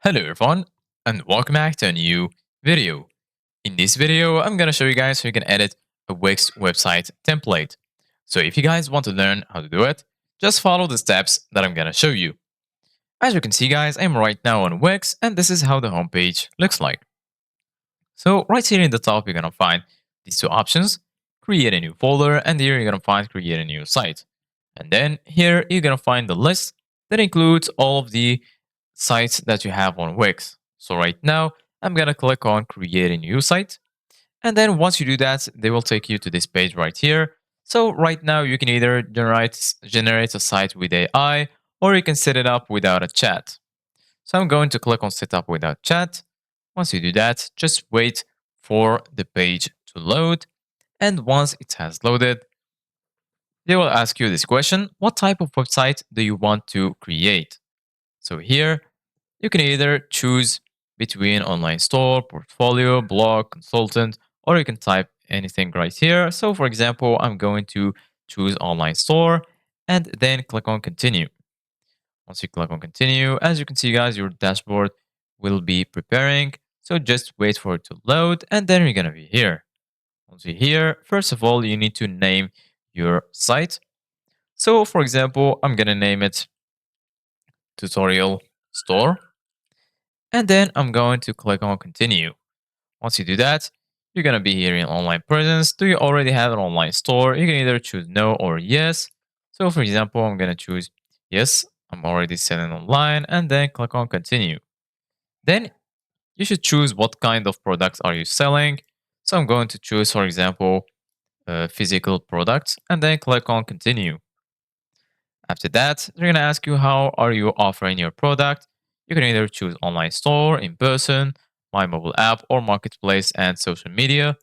Hello everyone and welcome back to a new video. In this video, I'm gonna show you guys how you can edit a Wix website template. So if you guys want to learn how to do it, just follow the steps that I'm gonna show you. As you can see guys, I'm right now on Wix and this is how the homepage looks like. So right here in the top, you're gonna find these two options, create a new folder, and here you're gonna find create a new site. And then here you're gonna find the list that includes all of the sites that you have on Wix. So right now, I'm gonna click on create a new site. And then once you do that, they will take you to this page right here. So right now you can either generate a site with AI or you can set it up without a chat. So I'm going to click on setup without chat. Once you do that, just wait for the page to load. And once it has loaded, they will ask you this question: what type of website do you want to create? So here you can either choose between online store, portfolio, blog, consultant, or you can type anything right here. So for example, I'm going to choose online store and then click on continue. Once you click on continue, as you can see guys, your dashboard will be preparing. So just wait for it to load and then you're going to be here. Once you're here, first of all, you need to name your site. So for example, I'm going to name it tutorial store. And then I'm going to click on continue. Once you do that, you're going to be here in online presence. Do you already have an online store? You can either choose no or yes. So for example, I'm going to choose yes. I'm already selling online and then click on continue. Then you should choose what kind of products are you selling. So I'm going to choose, for example, physical products and then click on continue. After that, they're going to ask you how are you offering your product. You can either choose online store, in person, my mobile app, or marketplace and social media.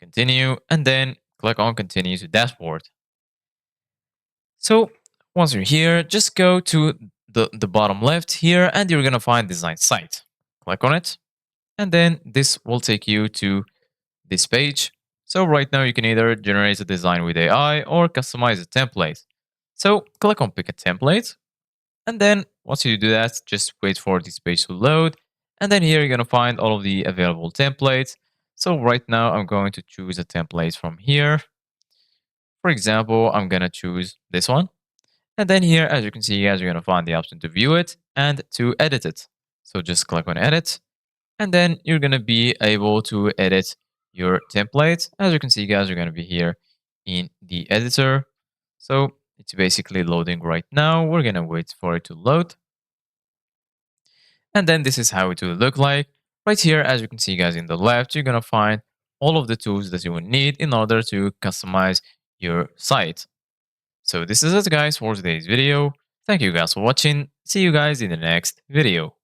Continue, and then click on continue to dashboard. So once you're here, just go to the bottom left here and you're going to find design site. Click on it, and then this will take you to this page. So right now you can either generate a design with AI or customize a template. So click on pick a template. And then once you do that, just wait for this page to load. And then here you're going to find all of the available templates. So right now I'm going to choose a template from here. For example, I'm going to choose this one. And then here, as you can see, guys, you're going to find the option to view it and to edit it. So just click on edit. And then you're going to be able to edit your template. As you can see, guys, you're going to be here in the editor. So it's basically loading right now. We're going to wait for it to load. And then this is how it will look like. Right here, as you can see guys in the left, you're going to find all of the tools that you will need in order to customize your site. So this is it guys for today's video. Thank you guys for watching. See you guys in the next video.